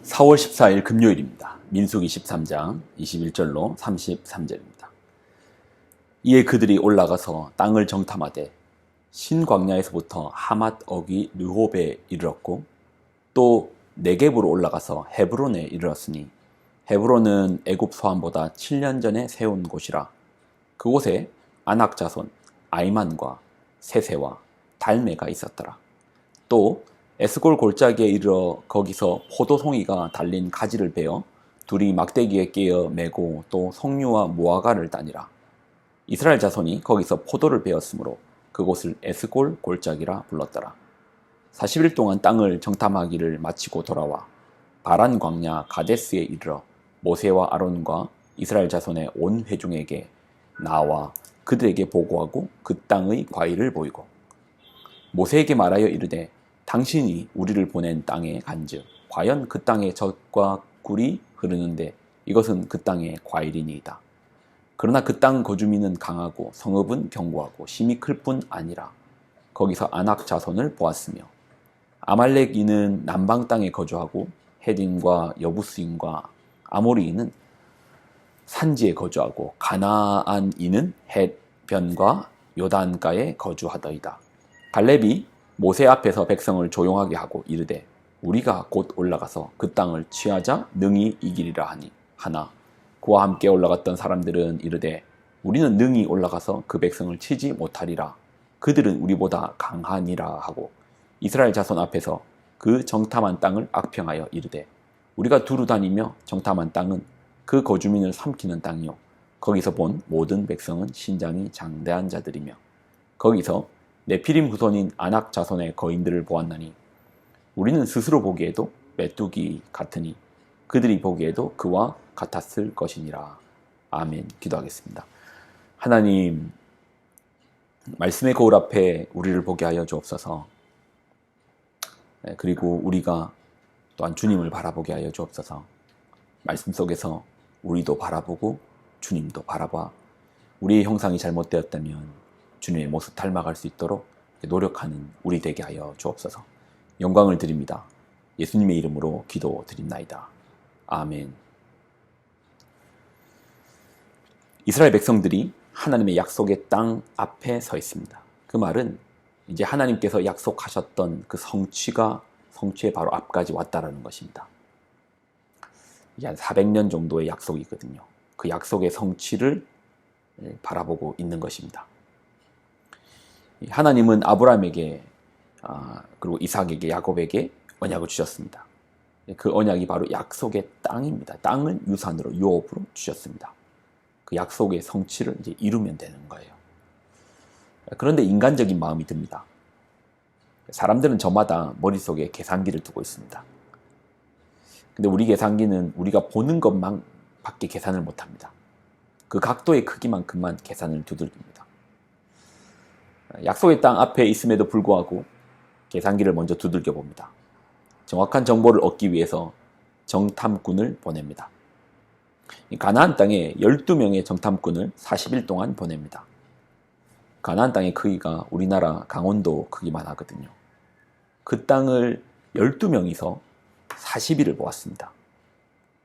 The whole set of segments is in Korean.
4월 14일 금요일입니다. 민수기 13장 21절로 33절입니다. 이에 그들이 올라가서 땅을 정탐하되 신광야에서부터 하맛 어귀 르홉에 이르렀고 또 네겝으로 올라가서 헤브론에 이르렀으니 헤브론은 애굽 소환보다 7년 전에 세운 곳이라. 그곳에 아낙 자손 아이만과 세세와 달메가 있었더라. 또 에스골 골짜기에 이르러 거기서 포도송이가 달린 가지를 베어 둘이 막대기에 끼어 메고 또 석류와 무화과를 따니라. 이스라엘 자손이 거기서 포도를 베었으므로 그곳을 에스골 골짜기라 불렀더라. 40일 동안 땅을 정탐하기를 마치고 돌아와 바란 광야 가데스에 이르러 모세와 아론과 이스라엘 자손의 온 회중에게 나와 그들에게 보고하고 그 땅의 과일을 보이고 모세에게 말하여 이르되 당신이 우리를 보낸 땅에 간즉 과연 그 땅에 젖과 꿀이 흐르는데 이것은 그 땅의 과일이니이다. 그러나 그 땅 거주민은 강하고 성읍은 견고하고 심이 클 뿐 아니라 거기서 아낙 자손을 보았으며 아말렉인은 남방 땅에 거주하고 헤딘과 여부스인과 아모리인은 산지에 거주하고 가나안인은 헷변과 요단가에 거주하더이다. 갈렙이 모세 앞에서 백성을 조용하게 하고 이르되 우리가 곧 올라가서 그 땅을 취하자 능히 이기리라 하나 그와 함께 올라갔던 사람들은 이르되 우리는 능히 올라가서 그 백성을 치지 못하리라. 그들은 우리보다 강하니라 하고 이스라엘 자손 앞에서 그 정탐한 땅을 악평하여 이르되 우리가 두루 다니며 정탐한 땅은 그 거주민을 삼키는 땅이요 거기서 본 모든 백성은 신장이 장대한 자들이며 거기서 네피림 후손인 아낙 자손의 거인들을 보았나니 우리는 스스로 보기에도 메뚜기 같으니 그들이 보기에도 그와 같았을 것이니라. 아멘. 기도하겠습니다. 하나님, 말씀의 거울 앞에 우리를 보게 하여 주옵소서. 그리고 우리가 또한 주님을 바라보게 하여 주옵소서. 말씀 속에서 우리도 바라보고 주님도 바라봐 우리의 형상이 잘못되었다면 주님의 모습 닮아갈 수 있도록 노력하는 우리 되게 하여 주옵소서. 영광을 드립니다. 예수님의 이름으로 기도드립나이다. 아멘. 이스라엘 백성들이 하나님의 약속의 땅 앞에 서 있습니다. 그 말은 이제 하나님께서 약속하셨던 그 성취의 바로 앞까지 왔다라는 것입니다. 이게 한 400년 정도의 약속이거든요. 그 약속의 성취를 바라보고 있는 것입니다. 하나님은 아브라함에게 그리고 이삭에게 야곱에게 언약을 주셨습니다. 그 언약이 바로 약속의 땅입니다. 땅을 유산으로 유업으로 주셨습니다. 그 약속의 성취를 이제 이루면 되는 거예요. 그런데 인간적인 마음이 듭니다. 사람들은 저마다 머릿속에 계산기를 두고 있습니다. 근데 우리 계산기는 우리가 보는 것만 밖에 계산을 못합니다. 그 각도의 크기만큼만 계산을 두들깁니다. 약속의 땅 앞에 있음에도 불구하고 계산기를 먼저 두들겨 봅니다. 정확한 정보를 얻기 위해서 정탐꾼을 보냅니다. 가나안 땅에 12명의 정탐꾼을 40일 동안 보냅니다. 가나안 땅의 크기가 우리나라 강원도 크기만 하거든요. 그 땅을 12명이서 40일을 보았습니다.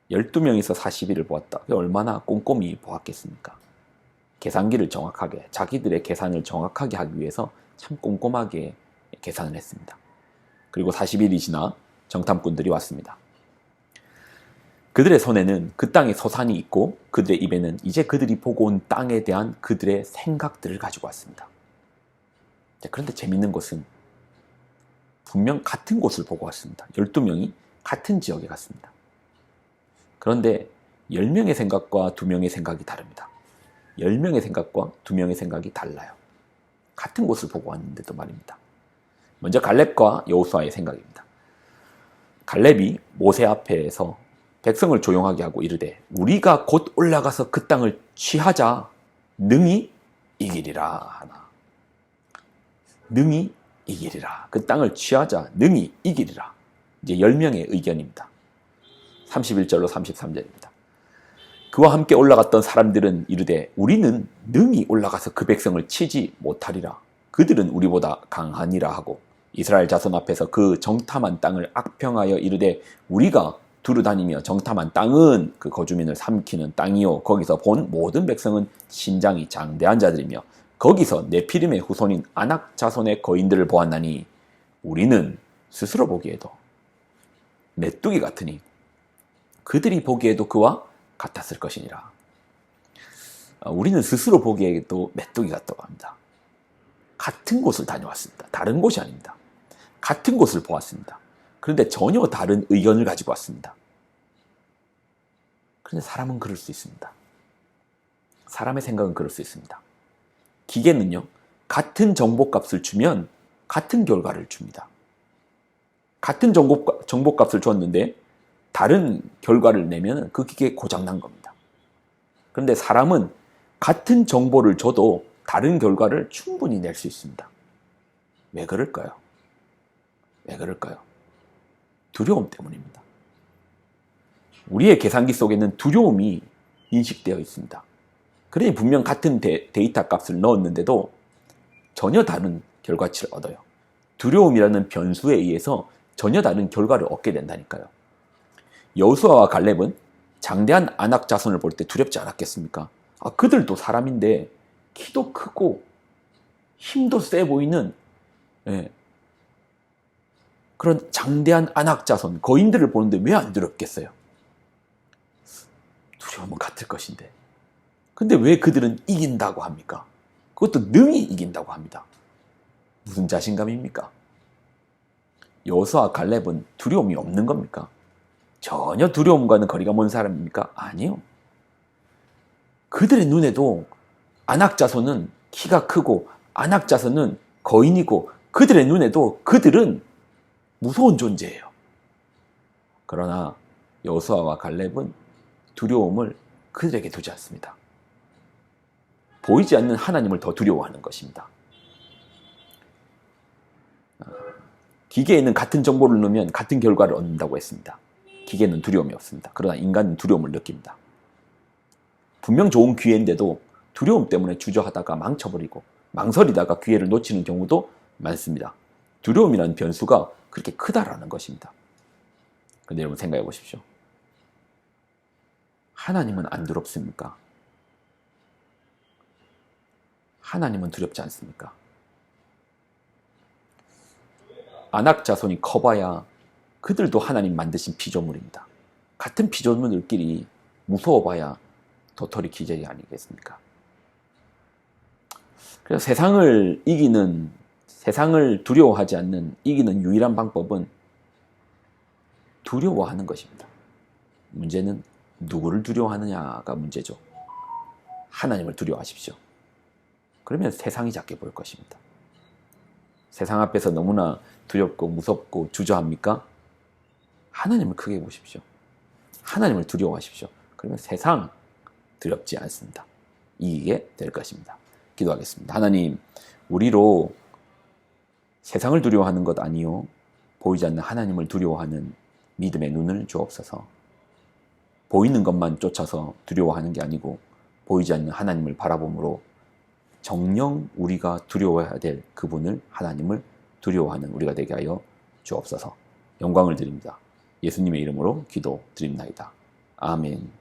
12명이서 40일을 보았다. 얼마나 꼼꼼히 보았겠습니까? 계산기를 정확하게, 자기들의 계산을 정확하게 하기 위해서 참 꼼꼼하게 계산을 했습니다. 그리고 40일이 지나 정탐꾼들이 왔습니다. 그들의 손에는 그 땅의 서산이 있고 그들의 입에는 이제 그들이 보고 온 땅에 대한 그들의 생각들을 가지고 왔습니다. 그런데 재밌는 것은 분명 같은 곳을 보고 왔습니다. 12명이 같은 지역에 갔습니다. 그런데 10명의 생각과 2명의 생각이 다릅니다. 10명의 생각과 2명의 생각이 달라요. 같은 곳을 보고 왔는데도 말입니다. 먼저 갈렙과 여호수아의 생각입니다. 갈렙이 모세 앞에서 백성을 조용하게 하고 이르되 우리가 곧 올라가서 그 땅을 취하자 능히 이기리라 하나. 능히 이기리라. 그 땅을 취하자 능히 이기리라. 이제 10명의 의견입니다. 31절로 33절입니다. 그와 함께 올라갔던 사람들은 이르되 우리는 능히 올라가서 그 백성을 치지 못하리라. 그들은 우리보다 강하니라 하고 이스라엘 자손 앞에서 그 정탐한 땅을 악평하여 이르되 우리가 두루 다니며 정탐한 땅은 그 거주민을 삼키는 땅이요 거기서 본 모든 백성은 신장이 장대한 자들이며 거기서 네피림의 후손인 아낙 자손의 거인들을 보았나니 우리는 스스로 보기에도 메뚜기 같으니 그들이 보기에도 그와 같았을 것이니라. 우리는 스스로 보기에도 메뚜기 같다고 합니다. 같은 곳을 다녀왔습니다. 다른 곳이 아닙니다. 같은 곳을 보았습니다. 그런데 전혀 다른 의견을 가지고 왔습니다. 그런데 사람은 그럴 수 있습니다. 사람의 생각은 그럴 수 있습니다. 기계는요, 같은 정보값을 주면 같은 결과를 줍니다. 같은 정보값을 줬는데 다른 결과를 내면 그 기계에 고장난 겁니다. 그런데 사람은 같은 정보를 줘도 다른 결과를 충분히 낼 수 있습니다. 왜 그럴까요? 왜 그럴까요? 두려움 때문입니다. 우리의 계산기 속에는 두려움이 인식되어 있습니다. 그러니 분명 같은 데이터 값을 넣었는데도 전혀 다른 결과치를 얻어요. 두려움이라는 변수에 의해서 전혀 다른 결과를 얻게 된다니까요. 여호수아와 갈렙은 장대한 아낙 자손을 볼 때 두렵지 않았겠습니까? 그들도 사람인데 키도 크고 힘도 세 보이는 그런 장대한 아낙 자손, 거인들을 보는데 왜 안 두렵겠어요? 두려움은 같을 것인데. 근데 왜 그들은 이긴다고 합니까? 그것도 능히 이긴다고 합니다. 무슨 자신감입니까? 여호수아와 갈렙은 두려움이 없는 겁니까? 전혀 두려움과는 거리가 먼 사람입니까? 아니요. 그들의 눈에도 아낙 자손은 키가 크고 아낙 자손은 거인이고 그들의 눈에도 그들은 무서운 존재예요. 그러나 여호수아와 갈렙은 두려움을 그들에게 두지 않습니다. 보이지 않는 하나님을 더 두려워하는 것입니다. 기계에는 같은 정보를 넣으면 같은 결과를 얻는다고 했습니다. 기계는 두려움이 없습니다. 그러나 인간은 두려움을 느낍니다. 분명 좋은 기회인데도 두려움 때문에 주저하다가 망쳐버리고 망설이다가 기회를 놓치는 경우도 많습니다. 두려움이라는 변수가 그렇게 크다라는 것입니다. 그런데 여러분 생각해 보십시오. 하나님은 안 두렵습니까? 하나님은 두렵지 않습니까? 아낙 자손이 커봐야 그들도 하나님 만드신 피조물입니다. 같은 피조물들끼리 무서워봐야 도토리 기저귀 아니겠습니까? 그래서 세상을 두려워하지 않는 이기는 유일한 방법은 두려워하는 것입니다. 문제는 누구를 두려워하느냐가 문제죠. 하나님을 두려워하십시오. 그러면 세상이 작게 보일 것입니다. 세상 앞에서 너무나 두렵고 무섭고 주저합니까? 하나님을 크게 보십시오. 하나님을 두려워하십시오. 그러면 세상 두렵지 않습니다. 이기게 될 것입니다. 기도하겠습니다. 하나님, 우리로 세상을 두려워하는 것 아니요 보이지 않는 하나님을 두려워하는 믿음의 눈을 주옵소서. 보이는 것만 쫓아서 두려워하는 게 아니고 보이지 않는 하나님을 바라봄으로 정녕 우리가 두려워해야 될 그분을, 하나님을 두려워하는 우리가 되게 하여 주옵소서. 영광을 드립니다. 예수님의 이름으로 기도드립나이다. 아멘.